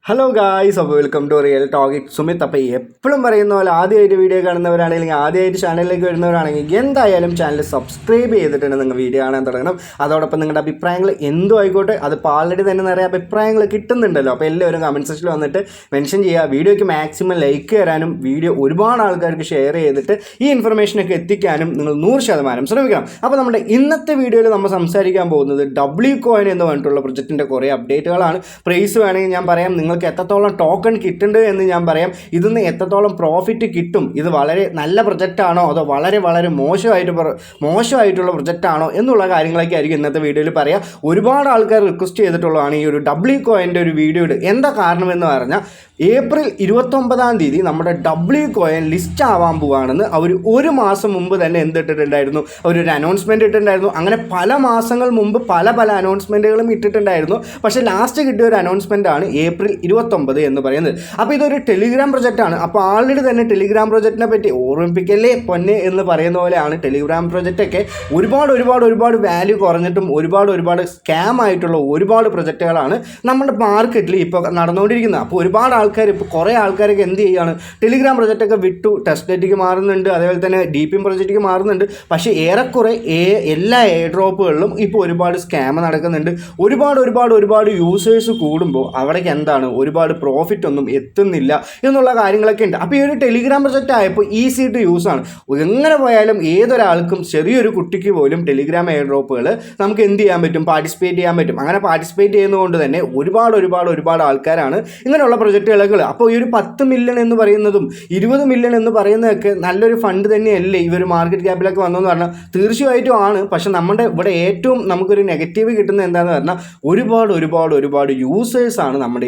Hello guys, അപ്പോൾ welcome to real talk it Sumit. അപ്പോൾ എപ്പോഴും പറയുന്ന പോലെ ആദ്യമായിട്ട് വീഡിയോ കാണുന്നവരാണെങ്കിൽ ആദ്യമായിട്ട് ചാനലിലേക്ക് വരുന്നവരാണെങ്കിൽ എന്തായാലും ചാനൽ സബ്സ്ക്രൈബ് ചെയ്തിട്ടുണ്ട് നിങ്ങൾ വീഡിയോ കാണാൻ തുടങ്ങണം. അതോടൊപ്പം നിങ്ങളുടെ അഭിപ്രായങ്ങൾ എന്തും ആയിക്കോട്ടെ, അതിപ്പോൾ ആൾറെഡി തന്നെ നിറയെ അഭിപ്രായങ്ങൾ കിട്ടുന്നുണ്ടല്ലോ. അപ്പോൾ എല്ലാവരും കമൻറ്റ് സെക്ഷനിൽ വന്നിട്ട് മെൻഷൻ ചെയ്യുക. വീഡിയോയ്ക്ക് മാക്സിമം ലൈക്ക് തരാനും വീഡിയോ ഒരുപാട് ആൾക്കാർക്ക് ഷെയർ ചെയ്തിട്ട് ഈ ഇൻഫർമേഷനൊക്കെ എത്തിക്കാനും നിങ്ങൾ 100% ശ്രമിക്കണം. അപ്പോൾ നമ്മുടെ ഇന്നത്തെ വീഡിയോയിൽ നമ്മൾ സംസാരിക്കാൻ പോകുന്നത് WCoin എന്ന് പറഞ്ഞിട്ടുള്ള പ്രൊജക്റ്റിൻ്റെ കുറേ അപ്ഡേറ്റുകളാണ്. പ്രൈസ് വേണമെങ്കിൽ ഞാൻ പറയാം, നിങ്ങൾക്ക് എത്രത്തോളം ടോക്കൺ കിട്ടുന്നുണ്ട് എന്ന് ഞാൻ പറയാം, ഇതിന്ന് എത്രത്തോളം പ്രോഫിറ്റ് കിട്ടും, ഇത് വളരെ നല്ല പ്രൊജക്റ്റാണോ അതോ വളരെ വളരെ മോശമായിട്ടുള്ള പ്രൊജക്റ്റാണോ എന്നുള്ള കാര്യങ്ങളൊക്കെ ആയിരിക്കും ഇന്നത്തെ വീഡിയോയിൽ പറയാം. ഒരുപാട് ആൾക്കാർ റിക്വസ്റ്റ് ചെയ്തിട്ടുള്ളതാണ് ഈ ഒരു WCoinൻ്റെ ഒരു വീഡിയോ ഇട്. എന്താ കാരണമെന്ന് പറഞ്ഞാൽ ഏപ്രിൽ 29 നമ്മുടെ WCoin ലിസ്റ്റ് ആവാൻ പോവുകയാണെന്ന് അവർ ഒരു മാസം മുമ്പ് തന്നെ എന്തിട്ടിട്ടുണ്ടായിരുന്നു, അവരൊരു അനൗൺസ്മെൻറ്റ് ഇട്ടിട്ടുണ്ടായിരുന്നു. അങ്ങനെ പല മാസങ്ങൾ മുമ്പ് പല അനൗൺസ്മെൻറ്റുകളും ഇട്ടിട്ടുണ്ടായിരുന്നു. പക്ഷേ ലാസ്റ്റ് കിട്ടിയ ഒരു അനൗൺസ്മെൻ്റ് ആണ് ഏപ്രിൽ 29 എന്ന് പറയുന്നത്. അപ്പോൾ ഇതൊരു ടെലിഗ്രാം പ്രൊജക്റ്റാണ്. അപ്പോൾ ആൾറെഡി തന്നെ ടെലിഗ്രാം പ്രൊജക്റ്റിനെ പറ്റി ഓർമ്മിപ്പിക്കല്ലേ പൊന്നെ എന്ന് പറയുന്ന പോലെയാണ് ടെലിഗ്രാം പ്രൊജക്റ്റൊക്കെ ഒരുപാട് വാല്യൂ കുറഞ്ഞിട്ടും ഒരുപാട് സ്കാം ആയിട്ടുള്ള ഒരുപാട് പ്രൊജക്റ്റുകളാണ് നമ്മുടെ മാർക്കറ്റിൽ ഇപ്പോൾ നടന്നുകൊണ്ടിരിക്കുന്നത്. അപ്പോൾ ഒരുപാട് ആൾക്കാർ, ഇപ്പോൾ കുറേ ആൾക്കാരൊക്കെ എന്ത് ചെയ്യുകയാണ്, ടെലിഗ്രാം പ്രൊജക്റ്റൊക്കെ വിട്ടു ടെസ്റ്റ് നെറ്റിക്ക് മാറുന്നുണ്ട്, അതേപോലെ തന്നെ DPM പ്രൊജക്റ്റിക്ക് മാറുന്നുണ്ട്. പക്ഷേ ഏറെക്കുറെ എല്ലാ എയർ ഡ്രോപ്പുകളിലും ഇപ്പോൾ ഒരുപാട് സ്കാം നടക്കുന്നുണ്ട്. ഒരുപാട് യൂസേഴ്സ് കൂടുമ്പോൾ അവിടേക്ക് എന്താണ് ഒരുപാട് പ്രോഫിറ്റ് ഒന്നും എത്തുന്നില്ല എന്നുള്ള കാര്യങ്ങളൊക്കെ ഉണ്ട്. അപ്പോൾ ഈ ഒരു ടെലിഗ്രാം പ്രൊജക്റ്റ് ആയപ്പോൾ ഈസി ടു യൂസ് ആണ്. എങ്ങനെ പോയാലും ഏതൊരാൾക്കും, ചെറിയൊരു കുട്ടിക്ക് പോലും ടെലിഗ്രാം എയർ ഡ്രോപ്പുകൾ നമുക്ക് എന്ത് ചെയ്യാൻ പറ്റും, പാർട്ടിസിപ്പേറ്റ് ചെയ്യാൻ പറ്റും. അങ്ങനെ പാർട്ടിസിപ്പേറ്റ് ചെയ്യുന്നതുകൊണ്ട് തന്നെ ഒരുപാട് ആൾക്കാരാണ് ഇങ്ങനെയുള്ള പ്രൊജക്റ്റുകളൊക്കെ. അപ്പോൾ ഈ ഒരു 10 മില്യൺ എന്ന് പറയുന്നതും 20 മില്യൺ എന്ന് പറയുന്നതൊക്കെ നല്ലൊരു ഫണ്ട് തന്നെയല്ലേ ഈ ഒരു മാർക്കറ്റ് ക്യാപ്പിലൊക്കെ വന്നതെന്ന് പറഞ്ഞാൽ തീർച്ചയായിട്ടും ആണ്. പക്ഷെ നമ്മുടെ ഇവിടെ ഏറ്റവും നമുക്കൊരു നെഗറ്റീവ് കിട്ടുന്നത് എന്താണെന്ന് പറഞ്ഞാൽ ഒരുപാട് യൂസേഴ്സാണ് നമ്മുടെ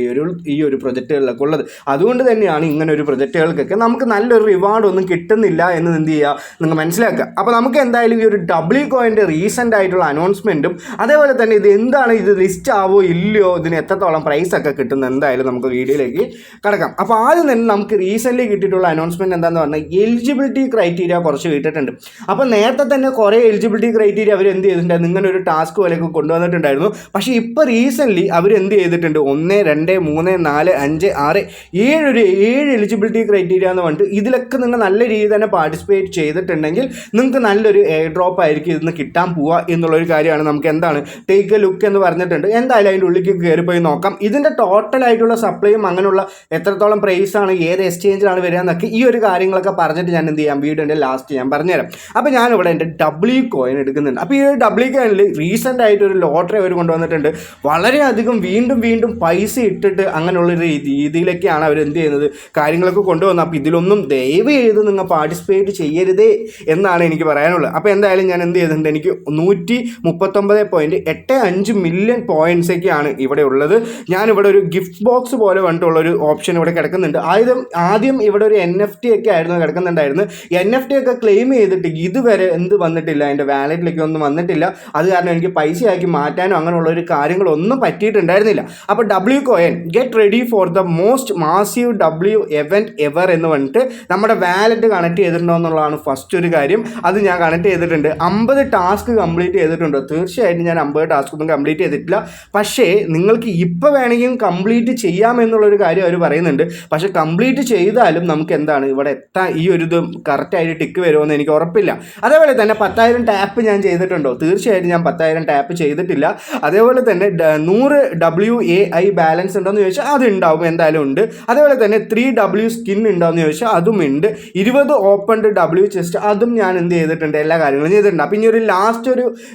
ഈ ഒരു പ്രൊജക്റ്റുകളിലൊക്കെ ഉള്ളത്. അതുകൊണ്ട് തന്നെയാണ് ഇങ്ങനെ ഒരു പ്രൊജക്റ്റുകൾക്കൊക്കെ നമുക്ക് നല്ലൊരു റിവാർഡൊന്നും കിട്ടുന്നില്ല എന്ന് എന്ത് ചെയ്യുക, നിങ്ങൾ മനസ്സിലാക്കുക. അപ്പോൾ നമുക്ക് എന്തായാലും ഈ ഒരു WCoinൻ്റെ റീസെൻ്റ് ആയിട്ടുള്ള അനൗൺസ്മെൻറ്റും അതേപോലെ തന്നെ ഇത് എന്താണ്, ഇത് ലിസ്റ്റ് ആവോ ഇല്ലയോ, ഇതിന് എത്രത്തോളം പ്രൈസൊക്കെ കിട്ടുന്നത് എന്തായാലും നമുക്ക് വീഡിയോയിലേക്ക് കിടക്കാം. അപ്പോൾ ആദ്യം തന്നെ നമുക്ക് റീസെൻ്റ്ലി കിട്ടിയിട്ടുള്ള അനൗൺസ്മെൻറ്റ് എന്താണെന്ന് പറഞ്ഞാൽ എലിജിബിലിറ്റി ക്രൈറ്റീരിയ കുറച്ച് കിട്ടിയിട്ടുണ്ട്. അപ്പോൾ നേരത്തെ തന്നെ കുറേ എലിജിബിലിറ്റി ക്രൈറ്റീരിയ അവർ എന്ത് ചെയ്തിട്ടുണ്ടായിരുന്നു, ഇങ്ങനെ ഒരു ടാസ്ക് പോലെയൊക്കെ കൊണ്ടുവന്നിട്ടുണ്ടായിരുന്നു. പക്ഷേ ഇപ്പോൾ റീസെൻ്റ്ലി അവർ എന്ത് ചെയ്തിട്ടുണ്ട്, 1, 2, 3, 4, 5, 6, 7 എലിജിബിലിറ്റി ക്രൈറ്റീരിയ എന്ന് പറഞ്ഞിട്ട് ഇതിലൊക്കെ നിങ്ങൾ നല്ല രീതിയിൽ തന്നെ പാർട്ടിസിപ്പേറ്റ് ചെയ്തിട്ടുണ്ടെങ്കിൽ നിങ്ങൾക്ക് നല്ലൊരു എയർ ഡ്രോപ്പ് ആയിരിക്കും ഇതിന് കിട്ടാൻ പോവുക എന്നുള്ളൊരു കാര്യമാണ്. നമുക്ക് എന്താണ് ടേക്ക് എ ലുക്ക് എന്ന് പറഞ്ഞിട്ടുണ്ട്. എന്തായാലും അതിൻ്റെ ഉള്ളിലേക്ക് കയറിപ്പോയി നോക്കാം. ഇതിൻ്റെ ടോട്ടലായിട്ടുള്ള സപ്ലൈയും അങ്ങനെയുള്ള എത്രത്തോളം പ്രൈസാണ്, ഏത് എക്സ്ചേഞ്ചിലാണ് വരിക എന്നൊക്കെ ഈ ഒരു കാര്യങ്ങളൊക്കെ പറഞ്ഞിട്ട് ഞാൻ എന്ത് ചെയ്യാം, വീഡിയോൻ്റെ ലാസ്റ്റ് ഞാൻ പറഞ്ഞുതരാം. അപ്പോൾ ഞാനിവിടെ എൻ്റെ WCoin എടുക്കുന്നുണ്ട്. അപ്പോൾ ഈ ഒരു WCoinൽ റീസെൻ്റ് ആയിട്ട് ഒരു ലോട്ടറി അവർ കൊണ്ടുവന്നിട്ടുണ്ട്. വളരെയധികം വീണ്ടും പൈസ ഇട്ടിട്ട് അങ്ങനെയുള്ളൊരു രീതിയിലൊക്കെയാണ് അവർ എന്ത് ചെയ്യുന്നത്, കാര്യങ്ങളൊക്കെ കൊണ്ടുവന്നത്. അപ്പോൾ ഇതിലൊന്നും ദയവ് ചെയ്ത് നിങ്ങൾ പാർട്ടിസിപ്പേറ്റ് ചെയ്യരുതേ എന്നാണ് എനിക്ക് പറയാനുള്ളത്. അപ്പോൾ എന്തായാലും ഞാൻ എന്ത് ചെയ്തിട്ടുണ്ട്, എനിക്ക് 139.85 മില്യൺ പോയിൻറ്റ്സൊക്കെയാണ് ഇവിടെ ഉള്ളത്. ഞാനിവിടെ ഒരു ഗിഫ്റ്റ് ബോക്സ് പോലെ പറഞ്ഞിട്ടുള്ളൊരു ഓപ്ഷൻ ഇവിടെ കിടക്കുന്നുണ്ട്. ആദ്യം ഇവിടെ ഒരു NFT ഒക്കെ ആയിരുന്നു കിടക്കുന്നുണ്ടായിരുന്നു. NFT ഒക്കെ ക്ലെയിം ചെയ്തിട്ട് ഇതുവരെ വന്നിട്ടില്ല, എൻ്റെ വാലറ്റിലേക്ക് ഒന്നും വന്നിട്ടില്ല. അത് കാരണം എനിക്ക് പൈസയാക്കി മാറ്റാനോ അങ്ങനെയുള്ളൊരു കാര്യങ്ങളൊന്നും പറ്റിയിട്ടുണ്ടായിരുന്നില്ല. അപ്പോൾ WCoin get ready for the most massive event ever എന്ന് പറഞ്ഞിട്ട് നമ്മുടെ വാലറ്റ് കണക്ട് ചെയ്തിട്ടുണ്ടോ എന്നുള്ളതാണ് ഫസ്റ്റ് ഒരു കാര്യം. അത് ഞാൻ കണക്ട് ചെയ്തിട്ടുണ്ട്. 50 ടാസ്ക് കംപ്ലീറ്റ് ചെയ്തിട്ടുണ്ട്. തീർച്ചയായിട്ടും ഞാൻ 50 ടാസ്ക് ഒന്നും കംപ്ലീറ്റ് ചെയ്തിട്ടില്ല. പക്ഷേ നിങ്ങൾക്ക് ഇപ്പോൾ വേണമെങ്കിൽ കംപ്ലീറ്റ് ചെയ്യാമെന്നുള്ളൊരു കാര്യം അവർ പറയുന്നുണ്ട്. പക്ഷേ കംപ്ലീറ്റ് ചെയ്താലും നമുക്ക് എന്താണ് ഇവിടെ എത്താൻ ഈ ഒരു ഇത് കറക്റ്റായിട്ട് ടിക്ക് വരുമെന്ന് എനിക്ക് ഉറപ്പില്ല. അതേപോലെ തന്നെ 10,000 ടാപ്പ് ഞാൻ ചെയ്തിട്ടുണ്ടോ, തീർച്ചയായിട്ടും ഞാൻ 10,000 ടാപ്പ് ചെയ്തിട്ടില്ല. അതേപോലെ തന്നെ 100 WAI ബാലൻസ് ഉണ്ടോയെന്ന് ചോദിച്ചാൽ അത് ഉണ്ടാവും, എന്തായാലും ഉണ്ട്. അതേപോലെ തന്നെ 3W സ്കിൻ ഉണ്ടോയെന്ന് ചോദിച്ചാൽ അതും ഉണ്ട്. 20 ഓപ്പൺഡ് W ചെസ്റ്റ് അതും ഞാൻ എന്ത് ചെയ്തിട്ടുണ്ട്, എല്ലാ കാര്യങ്ങളും ചെയ്തിട്ടുണ്ട്. അപ്പോൾ ഇനി ഒരു ലാസ്റ്റ്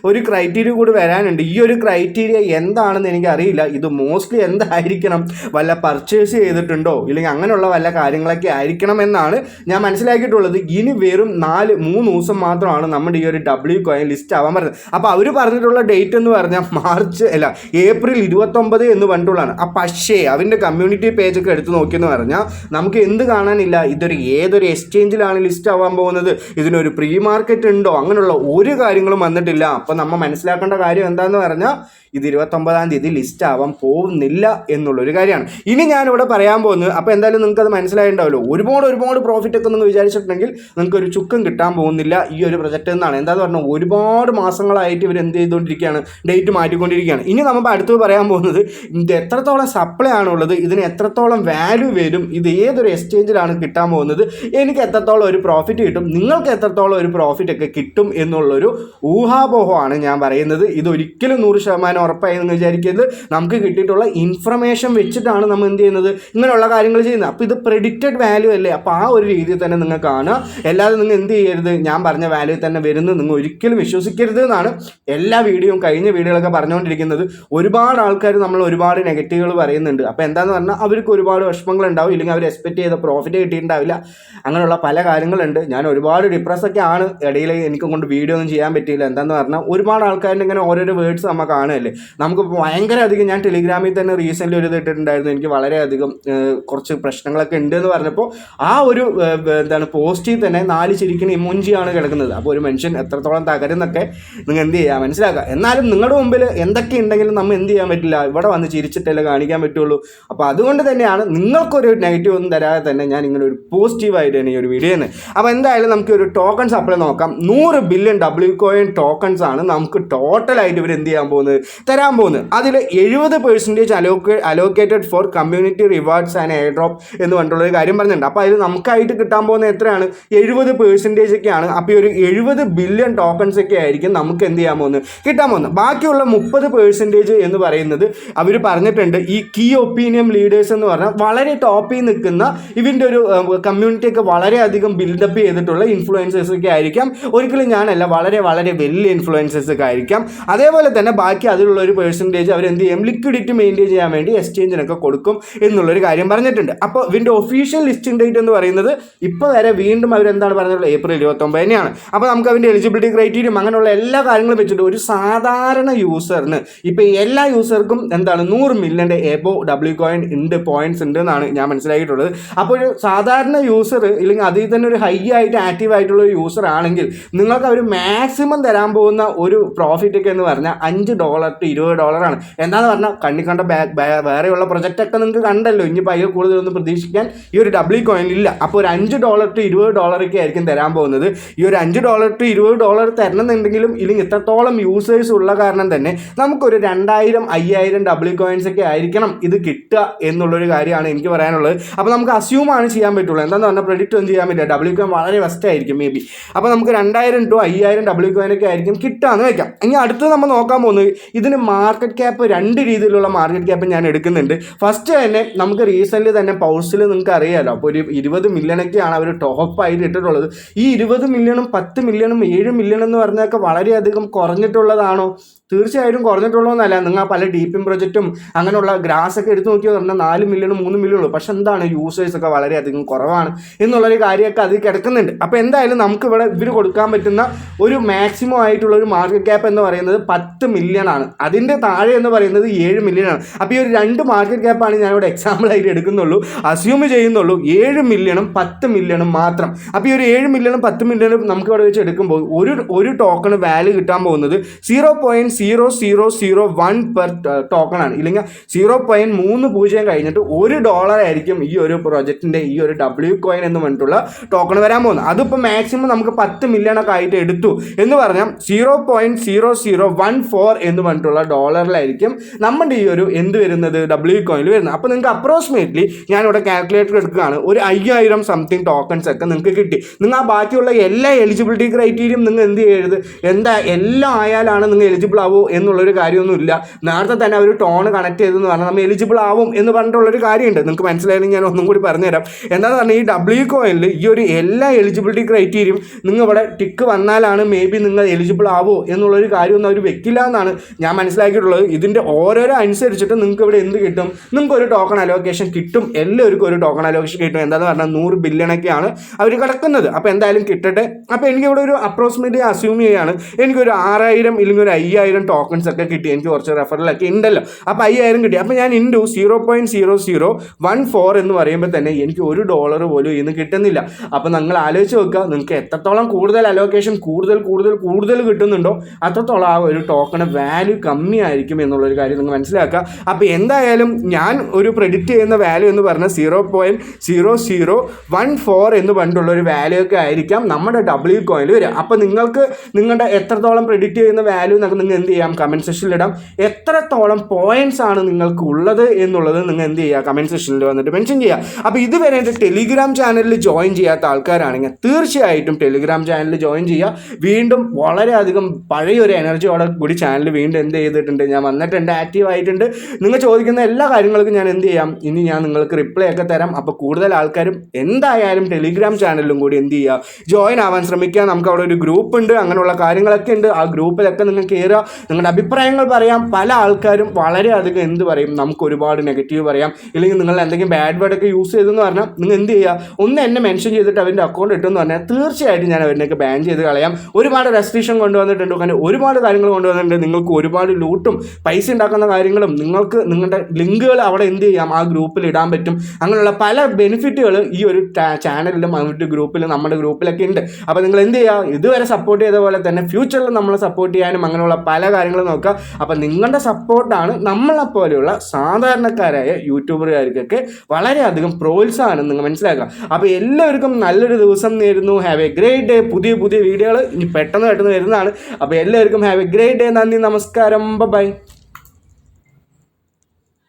ഒരു ക്രൈറ്റീരിയ കൂടി വരാനുണ്ട്. ഈ ഒരു ക്രൈറ്റീരിയ എന്താണെന്ന് എനിക്കറിയില്ല. ഇത് മോസ്റ്റ്ലി എന്തായിരിക്കണം, വല്ല പർച്ചേസ് ചെയ്തിട്ടുണ്ടോ ഇല്ലെങ്കിൽ അങ്ങനെയുള്ള വല്ല കാര്യങ്ങളൊക്കെ ആയിരിക്കണം എന്നാണ് ഞാൻ മനസ്സിലാക്കിയിട്ടുള്ളത്. ഇനി വെറും 3 ദിവസം മാത്രമാണ് നമ്മുടെ ഈ ഒരു WCoin ലിസ്റ്റ് ആവാൻ പറഞ്ഞത്. അപ്പോൾ അവർ പറഞ്ഞിട്ടുള്ള ഡേറ്റ് എന്ന് പറഞ്ഞാൽ ഏപ്രിൽ 29 എന്ന് പറഞ്ഞിട്ടുള്ളതാണ്. പക്ഷേ അവൻ്റെ കമ്മ്യൂണിറ്റി പേജൊക്കെ എടുത്ത് നോക്കിയെന്ന് പറഞ്ഞാൽ നമുക്ക് എന്ത് കാണാനില്ല, ഏതൊരു എക്സ്ചേഞ്ചിലാണ് ലിസ്റ്റ് ആവാൻ പോകുന്നത്, ഇതിനൊരു പ്രീ മാർക്കറ്റ് ഉണ്ടോ, അങ്ങനെയുള്ള ഒരു കാര്യങ്ങളും വന്നിട്ടില്ല. അപ്പോൾ നമ്മൾ മനസ്സിലാക്കേണ്ട കാര്യം എന്താണെന്ന് പറഞ്ഞാൽ ഇത് 29-ാം തീയതി ലിസ്റ്റ് ആവാൻ പോകുന്നില്ല എന്നുള്ളൊരു കാര്യമാണ്. ഇനി ഞാനിവിടെ പറയാൻ പോകുന്നത്, അപ്പോൾ എന്തായാലും നിങ്ങൾക്ക് അത് മനസ്സിലായിട്ടുണ്ടാവല്ലോ, ഒരുപാട് പ്രോഫിറ്റ് ഒക്കെ നിങ്ങൾ വിചാരിച്ചിട്ടുണ്ടെങ്കിൽ നിങ്ങൾക്ക് ഒരു ചുക്കും കിട്ടാൻ പോകുന്നില്ല ഈ ഒരു പ്രൊജക്റ്റ് എന്നാണ്. എന്താണെന്ന് പറഞ്ഞാൽ ഒരുപാട് മാസങ്ങളായിട്ട് ഇവർ എന്ത് ചെയ്തുകൊണ്ടിരിക്കുകയാണ്, ഡേറ്റ് മാറ്റിക്കൊണ്ടിരിക്കുകയാണ്. ഇനി നമ്മൾ അടുത്ത് പറയാൻ പോകുന്നത് ഇത് എത്രത്തോളം സപ്ലൈ ആണുള്ളത്, ഇതിന് എത്രത്തോളം വാല്യൂ വരും, ഇത് ഏതൊരു എക്സ്ചേഞ്ചിലാണ് കിട്ടാൻ പോകുന്നത്, എനിക്ക് എത്രത്തോളം ഒരു പ്രോഫിറ്റ് കിട്ടും, നിങ്ങൾക്ക് എത്രത്തോളം ഒരു പ്രോഫിറ്റ് ഒക്കെ കിട്ടും എന്നുള്ളൊരു ഊഹാപോഹമാണ് ഞാൻ പറയുന്നത്. ഇതൊരിക്കലും 100% ഉറപ്പായി എന്ന് വിചാരിക്കരുത്. നമുക്ക് കിട്ടിയിട്ടുള്ള ഇൻഫർമേഷൻ വെച്ചിട്ടാണ് നമ്മൾ എന്ത് ചെയ്യുന്നത്, ഇങ്ങനെയുള്ള കാര്യങ്ങൾ ചെയ്യുന്നത്. അപ്പോൾ ഇത് പ്രെഡിക്റ്റഡ് വാല്യൂ അല്ലേ, അപ്പോൾ ആ ഒരു രീതിയിൽ തന്നെ നിങ്ങൾ കാണുക. അല്ലാതെ നിങ്ങൾ എന്ത് ചെയ്യരുത്, ഞാൻ പറഞ്ഞ വാല്യൂ തന്നെ വരുന്നത് നിങ്ങൾ ഒരിക്കലും വിശ്വസിക്കരുത് എന്നാണ് എല്ലാ വീഡിയോയും കഴിഞ്ഞ വീഡിയോകളൊക്കെ പറഞ്ഞുകൊണ്ടിരിക്കുന്നത്. ഒരുപാട് ആൾക്കാർ നമ്മൾ ഒരുപാട് നെഗറ്റീവുകൾ പറയുന്നുണ്ട്. അപ്പോൾ എന്താണെന്ന് പറഞ്ഞാൽ അവർക്ക് ഒരുപാട് വിഷമങ്ങളുണ്ടാവും, ഇല്ലെങ്കിൽ അവർ എക്സ്പെക്ട് ചെയ്ത പ്രോഫിറ്റ് കിട്ടിയിട്ടുണ്ടാവില്ല. അങ്ങനെയുള്ള പല കാര്യങ്ങളുണ്ട്. ഞാൻ ഒരുപാട് ഡിപ്രസ്സൊക്കെ ആണ്, ഇടയിൽ എനിക്കും കൊണ്ട് വീഡിയോ ഒന്നും ചെയ്യാൻ പറ്റിയില്ല. എന്താണെന്ന് പറഞ്ഞാൽ ഒരുപാട് ആൾക്കാരുടെ ഇങ്ങനെ ഓരോരോ വേർഡ്സ് നമ്മൾ കാണുകയല്ലേ, നമുക്ക് ഭയങ്കര അധികം. ഞാൻ ടെലിഗ്രാമിൽ തന്നെ റീസെൻ്റ്ലി ഒരു ഇട്ടിട്ടുണ്ടായിരുന്നു, എനിക്ക് വളരെയധികം കുറച്ച് പ്രശ്നങ്ങളൊക്കെ ഉണ്ട് എന്ന് പറഞ്ഞപ്പോൾ ആ ഒരു പോസ്റ്റിൽ തന്നെ 4 ചിരിക്കുന്ന ഇമോജിയാണ് കിടക്കുന്നത്. അപ്പോൾ ഒരു മനുഷ്യൻ എത്രത്തോളം തകരുന്നൊക്കെ നിങ്ങൾ എന്ത് ചെയ്യുക, മനസ്സിലാക്കുക. എന്നാലും നിങ്ങളുടെ മുമ്പിൽ എന്തൊക്കെ ഉണ്ടെങ്കിലും നമ്മൾ എന്ത് ചെയ്യാൻ പറ്റില്ല, ഇവിടെ വന്ന് ചിരിച്ചിട്ടല്ലേ കാണിക്കാൻ പറ്റുള്ളൂ. അപ്പോൾ അതുകൊണ്ട് തന്നെയാണ് നിങ്ങൾക്കൊരു നെഗറ്റീവ് ഒന്നും തരാതെ തന്നെ ഞാൻ ഇങ്ങനെ ഒരു പോസിറ്റീവായിട്ട് തന്നെ ഈ ഒരു വീഡിയോ തന്നെ. അപ്പോൾ എന്തായാലും നമുക്ക് ഒരു ടോക്കൺ സപ്ലൈ നോക്കാം. 100 ബില്യൺ WCoin ടോക്കൺസ് ആണ് നമുക്ക് ടോട്ടലായിട്ട് ഇവർ എന്ത് ചെയ്യാൻ പോകുന്നത്, തരാൻ പോകുന്നത്. അതിൽ 70% allocated for community rewards and air drop എന്ന് പറഞ്ഞിട്ടുള്ളൊരു കാര്യം പറഞ്ഞിട്ടുണ്ട്. അപ്പോൾ അതിൽ നമുക്കായിട്ട് കിട്ടാൻ പോകുന്നത് എത്രയാണ്, 70% ഒക്കെയാണ്. അപ്പോൾ ഒരു 70 ബില്യൺ ടോക്കൺസ് ഒക്കെ ആയിരിക്കും നമുക്ക് എന്ത് ചെയ്യാൻ പോകുന്നത്, കിട്ടാൻ പോകുന്നത്. ബാക്കിയുള്ള 30% എന്ന് പറയുന്നത് അവർ പറഞ്ഞിട്ടുണ്ട് ഈ കീ ഒപ്പീനിയൻ ലീഡേഴ്സ് എന്ന് പറഞ്ഞാൽ വളരെ ടോപ്പിൽ നിൽക്കുന്ന ഇവൻ്റെ ഒരു കമ്മ്യൂണിറ്റിയൊക്കെ വളരെയധികം ബിൽഡപ്പ് ചെയ്തിട്ടുള്ള ഇൻഫ്ലുവൻസേഴ്സ് ഒക്കെ ആയിരിക്കാം. ഒരിക്കലും ഞാനല്ല, വളരെ വലിയ ഇൻഫ്ലുവൻസേഴ്സ് ഒക്കെ ആയിരിക്കാം. അതേപോലെ തന്നെ ബാക്കി അതിലുള്ള ഒരു പെർസെൻറ്റേജ് അവരെന്ത് ചെയ്യും, ലിക്വിഡിറ്റി മെയിൻറ്റെയിൻ ചെയ്യാൻ വേണ്ടി എക്സ്ചേഞ്ചിനൊക്കെ കൊടുക്കും എന്നുള്ളൊരു കാര്യം പറഞ്ഞിട്ടുണ്ട്. അപ്പോൾ ഇതിൻ്റെ ഒഫീഷ്യൽ ലിസ്റ്റിംഗ് ഡേറ്റ് എന്ന് പറയുന്നത് ഇപ്പോൾ വരെ വീണ്ടും അവരെന്താണ് പറഞ്ഞിട്ടുള്ളത്, ഏപ്രിൽ 29 തന്നെയാണ്. അപ്പോൾ നമുക്ക് അതിൻ്റെ എലിജിബിലിറ്റി ക്രൈറ്റീരിയം അങ്ങനെയുള്ള എല്ലാ കാര്യങ്ങളും വെച്ചിട്ട് ഒരു സാധാരണ യൂസറിന്, ഇപ്പോൾ എല്ലാ യൂസർക്കും എന്താണ് 100 മില്യൻ്റെ എബോ WCoin ഉണ്ട്, പോയിന്റ്സ് ഉണ്ട് എന്നാണ് ഞാൻ മനസ്സിലാക്കിയിട്ടുള്ളത്. അപ്പോൾ ഒരു സാധാരണ യൂസർ ഇല്ലെങ്കിൽ അതിൽ തന്നെ ഒരു ഹൈ ആയിട്ട് ആക്റ്റീവ് ആയിട്ടുള്ള ഒരു യൂസർ ആണെങ്കിൽ നിങ്ങൾക്ക് അവർ മാക്സിമം തരാൻ പോകുന്ന ഒരു പ്രോഫിറ്റ് ഒക്കെ എന്ന് പറഞ്ഞാൽ $5 to $20 ആണ്. എന്താണെന്ന് പറഞ്ഞാൽ കണ്ണി കണ്ട വേറെയുള്ള പ്രൊജക്റ്റൊക്കെ നിങ്ങൾക്ക് കണ്ടല്ലോ, ഇനി പയ്യെ കൂടുതലൊന്നും പ്രതീക്ഷിക്കാൻ ഈ ഒരു WCoin ഇല്ല. അപ്പോൾ ഒരു $5 to $20 ഒക്കെ ആയിരിക്കും തരാൻ പോകുന്നത്. ഈ ഒരു $5 to $20 തരണമെന്നുണ്ടെങ്കിലും ഇല്ലെങ്കിൽ ഇത്രത്തോളം യൂസേഴ്സ് ഉള്ള കാരണം തന്നെ നമുക്കൊരു 2000-5000 WCoins ഒക്കെ ആയിരിക്കണം ഇത് കിട്ടുക എന്നുള്ളൊരു കാര്യമാണ് എനിക്ക് പറയാനുള്ളത്. അപ്പോൾ നമുക്ക് അസ്യൂമാണ് ചെയ്യാൻ പറ്റുള്ളൂ, എന്താണെന്ന് പറഞ്ഞാൽ പ്രെഡിക്റ്റ് ഒന്നും ചെയ്യാൻ പറ്റില്ല. WCoin വളരെ വെസ്റ്റ് ആയിരിക്കും മേ ബി. അപ്പോൾ നമുക്ക് 2000 to 5000 WCoin ഒക്കെ ആയിരിക്കും കിട്ടുകയെന്ന് വെക്കാം. ഇനി അടുത്ത് നമ്മൾ നോക്കാൻ പോകുന്നത് ഇതിന് മാർക്കറ്റ് ക്യാപ്പ്, 2 രീതിയിലുള്ള മാർക്കറ്റ് ക്യാപ്പ് ഞാൻ എടുക്കുന്നുണ്ട്. ഫസ്റ്റ് തന്നെ നമുക്ക് റീസെൻ്റ് തന്നെ പൗൾസിൽ നിങ്ങൾക്ക് അറിയാമല്ലോ, അപ്പോൾ ഒരു 20 മില്യണൊക്കെയാണ് അവർ ടോപ്പായിട്ട് ഇട്ടിട്ടുള്ളത്. ഈ 20 മില്യണും 10 മില്യണും 7 മില്യൺ എന്ന് പറഞ്ഞാൽ വളരെയധികം കുറഞ്ഞിട്ടുള്ളതാണോ? തീർച്ചയായിട്ടും കുറഞ്ഞിട്ടുള്ളതെന്നല്ല. നിങ്ങൾ പല ഡീപ്പിംഗ് പ്രൊജക്റ്റും അങ്ങനെയുള്ള ഗ്രാസ് ഒക്കെ എടുത്ത് നോക്കിയാൽ പറഞ്ഞാൽ 4 മില്യൺ 3 മില്യൺ ഉള്ളൂ. പക്ഷെ എന്താണ് യൂസേഴ്സൊക്കെ വളരെയധികം കുറവാണ് എന്നുള്ളൊരു കാര്യമൊക്കെ അതിൽ കിടക്കുന്നുണ്ട്. അപ്പോൾ എന്തായാലും നമുക്കിവിടെ ഇവർ കൊടുക്കാൻ പറ്റുന്ന ഒരു മാക്സിമം ആയിട്ടുള്ള ഒരു മാർക്കറ്റ് ക്യാപ്പ് എന്ന് പറയുന്നത് 10 മില്യൺ ആണ്. അതിൻ്റെ താഴെ എന്ന് പറയുന്നത് 7 മില്യൺ ആണ്. അപ്പോൾ ഈ ഒരു 2 മാർക്കറ്റ് ക്യാപ്പാണ് ഞാനിവിടെ എക്സാമ്പിളായിട്ട് എടുക്കുന്നുള്ളൂ, അസ്യൂം ചെയ്യുന്നുള്ളൂ. 7 മില്യണും 10 മില്യണും മാത്രം. അപ്പോൾ ഈ ഒരു 7 മില്യണും 10 മില്യണും നമുക്കിവിടെ വെച്ച് എടുക്കുമ്പോൾ ഒരു ടോക്കൺ വാല്യൂ കിട്ടാൻ പോകുന്നത് 0.0001 പെർ ടോക്കൺ ആണ്. ഇല്ലെങ്കിൽ 0.30 കഴിഞ്ഞിട്ട് $1 ആയിരിക്കും ഈ ഒരു പ്രൊജക്റ്റിൻ്റെ ഈ ഒരു WCoin എന്ന് പറഞ്ഞിട്ടുള്ള ടോക്കൺ വരാൻ പോകുന്നത്. അതിപ്പോൾ മാക്സിമം നമുക്ക് 10 മില്യണൊക്കെ ആയിട്ട് എടുത്തു എന്ന് പറഞ്ഞാൽ 0.0014 എന്ന് പറഞ്ഞിട്ടുള്ള ഡോളറിലായിരിക്കും നമ്മുടെ ഈ ഒരു എന്ത് വരുന്നത്, WCoin വരുന്നത്. അപ്പോൾ നിങ്ങൾക്ക് അപ്രോക്സിമേറ്റ്ലി ഞാനിവിടെ കാൽക്കുലേറ്റർ എടുക്കുകയാണ്, ഒരു 5000 സംതിങ് ടോക്കൺസ് ഒക്കെ നിങ്ങൾക്ക് കിട്ടി. നിങ്ങൾ ആ ബാക്കിയുള്ള എല്ലാ എലിജിബിലിറ്റി ക്രൈറ്റീരിയം നിങ്ങൾ എന്ത് ചെയ്യരുത്, എല്ലാം ആയാലാണ് നിങ്ങൾ എലിജിബിൾ ആവോ എന്നുള്ളൊരു കാര്യമൊന്നുമില്ല. നേരത്തെ തന്നെ അവർ ടോൺ കണക്ട് ചെയ്തെന്ന് പറഞ്ഞാൽ നമ്മൾ എലിജിബിൾ ആവും എന്ന് പറഞ്ഞിട്ടുള്ളൊരു കാര്യമുണ്ട്. നിങ്ങൾക്ക് മനസ്സിലായെങ്കിൽ ഞാൻ ഒന്നും കൂടി പറഞ്ഞുതരാം. എന്താണെന്ന് പറഞ്ഞാൽ ഈ WCoinൽ ഈ ഒരു എല്ലാ എലിജിബിലിറ്റി ക്രൈറ്റീരിയം നിങ്ങൾ ഇവിടെ ടിക്ക് വന്നാലാണ് മേ ബി നിങ്ങൾ എലിജിബിൾ ആവോ എന്നുള്ളൊരു കാര്യമൊന്നും അവർ വെക്കില്ല എന്നാണ് ഞാൻ മനസ്സിലാക്കിയിട്ടുള്ളത്. ഇതിൻ്റെ ഓരോരോ അനുസരിച്ചിട്ട് നിങ്ങൾക്ക് ഇവിടെ എന്ത് കിട്ടും, നിങ്ങൾക്ക് ഒരു ടോക്കൺ അലോക്കേഷൻ കിട്ടും. എല്ലാവർക്കും ഒരു ടോക്കൺ അലോക്കേഷൻ കിട്ടും. എന്താണെന്ന് പറഞ്ഞാൽ 100 ബില്യണൊക്കെയാണ് അവർ കിടക്കുന്നത്. അപ്പോൾ എന്തായാലും കിട്ടട്ടെ. അപ്പോൾ എനിക്കിവിടെ ഒരു അപ്രോക്സിമേറ്റ്ലി അസ്യൂം ചെയ്യുകയാണ്, എനിക്കൊരു 6000 ഇല്ലെങ്കിൽ ഒരു 5000 5000 ടോക്കൺസ് ഒക്കെ കിട്ടി, എനിക്ക് കുറച്ച് റെഫറലൊക്കെ ഉണ്ടല്ലോ. അപ്പോൾ 5000 കിട്ടി. അപ്പോൾ ഞാൻ ഇൻറ്റു 0.0014 എന്ന് പറയുമ്പോൾ തന്നെ എനിക്ക് $1 പോലും ഇന്ന് കിട്ടുന്നില്ല. അപ്പോൾ നിങ്ങൾ ആലോചിച്ച് നോക്കുക, നിങ്ങൾക്ക് എത്രത്തോളം കൂടുതൽ അലോക്കേഷൻ കൂടുതൽ കിട്ടുന്നുണ്ടോ അത്രത്തോളം ആ ഒരു ടോക്കൺ വാല്യൂ കമ്മിയായിരിക്കും എന്നുള്ളൊരു കാര്യം നിങ്ങൾ മനസ്സിലാക്കുക. അപ്പോൾ എന്തായാലും ഞാൻ ഒരു പ്രെഡിക്റ്റ് ചെയ്യുന്ന വാല്യൂ എന്ന് പറഞ്ഞാൽ 0.0014 എന്ന് പറഞ്ഞിട്ടുള്ളൊരു വാല്യൂ ഒക്കെ ആയിരിക്കാം നമ്മുടെ W കോയിനിൽ വരിക. അപ്പോൾ നിങ്ങൾക്ക് നിങ്ങളുടെ എത്രത്തോളം പ്രെഡിക്റ്റ് ചെയ്യുന്ന വാല്യൂ എന്നൊക്കെ നിങ്ങൾ എന്ത് ചെയ്യാം, കമൻറ്റ് സെക്ഷനിൽ ഇടാം. എത്രത്തോളം പോയിന്റ്സ് ആണ് നിങ്ങൾക്ക് ഉള്ളത് എന്നുള്ളത് നിങ്ങൾ എന്ത് ചെയ്യുക, കമൻറ്റ് സെക്ഷനിൽ വന്നിട്ട് മെൻഷൻ ചെയ്യുക. അപ്പോൾ ഇതുവരെ എൻ്റെ ടെലിഗ്രാം ചാനലിൽ ജോയിൻ ചെയ്യാത്ത ആൾക്കാരാണെങ്കിൽ തീർച്ചയായിട്ടും ടെലിഗ്രാം ചാനലിൽ ജോയിൻ ചെയ്യുക. വീണ്ടും വളരെയധികം പഴയൊരു എനർജിയോടെ കൂടി ചാനൽ വീണ്ടും എന്ത് ചെയ്തിട്ടുണ്ട്, ഞാൻ വന്നിട്ടുണ്ട്, ആക്റ്റീവ് ആയിട്ടുണ്ട്. നിങ്ങൾ ചോദിക്കുന്ന എല്ലാ കാര്യങ്ങൾക്കും ഞാൻ എന്ത് ചെയ്യാം, ഇനി ഞാൻ നിങ്ങൾക്ക് റിപ്ലൈ ഒക്കെ തരാം. അപ്പോൾ കൂടുതൽ ആൾക്കാരും എന്തായാലും ടെലിഗ്രാം ചാനലിലും കൂടി എന്ത് ചെയ്യുക, ജോയിൻ ആവാൻ ശ്രമിക്കുക. നമുക്ക് അവിടെ ഒരു ഗ്രൂപ്പ് ഉണ്ട്, അങ്ങനെയുള്ള കാര്യങ്ങളൊക്കെ ഉണ്ട്. ആ ഗ്രൂപ്പിലൊക്കെ നിങ്ങൾ കയറുക, നിങ്ങളുടെ അഭിപ്രായങ്ങൾ പറയാം. പല ആൾക്കാരും വളരെയധികം എന്ത് പറയും, നമുക്ക് ഒരുപാട് നെഗറ്റീവ് പറയാം, ഇല്ലെങ്കിൽ നിങ്ങൾ എന്തെങ്കിലും ബാഡ് വേർഡൊക്കെ യൂസ് ചെയ്തെന്ന് പറഞ്ഞാൽ നിങ്ങൾ എന്ത് ചെയ്യുക, ഒന്ന് എന്നെ മെൻഷൻ ചെയ്തിട്ട് അവൻ്റെ അക്കൗണ്ട് ഇട്ടെന്ന് പറഞ്ഞാൽ തീർച്ചയായിട്ടും ഞാൻ അവരിനെയൊക്കെ ബാൻ ചെയ്ത് കളയാം. ഒരുപാട് റെസ്ട്രിക്ഷൻ കൊണ്ടുവന്നിട്ടുണ്ട്, അങ്ങനെ ഒരുപാട് കാര്യങ്ങൾ കൊണ്ടുവന്നിട്ടുണ്ട്. നിങ്ങൾക്ക് ഒരുപാട് ലൂട്ടും പൈസ ഉണ്ടാക്കുന്ന കാര്യങ്ങളും നിങ്ങൾക്ക് നിങ്ങളുടെ ലിങ്കുകൾ അവിടെ എന്ത് ചെയ്യാം, ആ ഗ്രൂപ്പിൽ ഇടാൻ പറ്റും. അങ്ങനെയുള്ള പല ബെനിഫിറ്റുകൾ ഈ ഒരു ചാനലിലും അവരുടെ ഗ്രൂപ്പിലും നമ്മുടെ ഗ്രൂപ്പിലൊക്കെ ഉണ്ട്. അപ്പോൾ നിങ്ങൾ എന്ത് ചെയ്യുക, ഇതുവരെ സപ്പോർട്ട് ചെയ്ത പോലെ തന്നെ ഫ്യൂച്ചറിൽ നമ്മളെ സപ്പോർട്ട് ചെയ്യാനും അങ്ങനെയുള്ള പല കാര്യങ്ങളും നോക്കുക. അപ്പോൾ നിങ്ങളുടെ സപ്പോർട്ടാണ് നമ്മളെപ്പോലെയുള്ള സാധാരണക്കാരായ യൂട്യൂബർകാർക്കൊക്കെ വളരെയധികം പ്രോത്സാഹനം, നിങ്ങൾ മനസ്സിലാക്കുക. അപ്പോൾ എല്ലാവർക്കും നല്ലൊരു ദിവസം നേരുന്നു. Have A great day. പുതിയ വീഡിയോകൾ ഇനി പെട്ടെന്ന് വരുന്നതാണ്. അപ്പോൾ എല്ലാവർക്കും ഹാവ് എ ഗ്രേറ്റ് ഡേ. നന്ദി, നമസ്കാരം, ബൈ.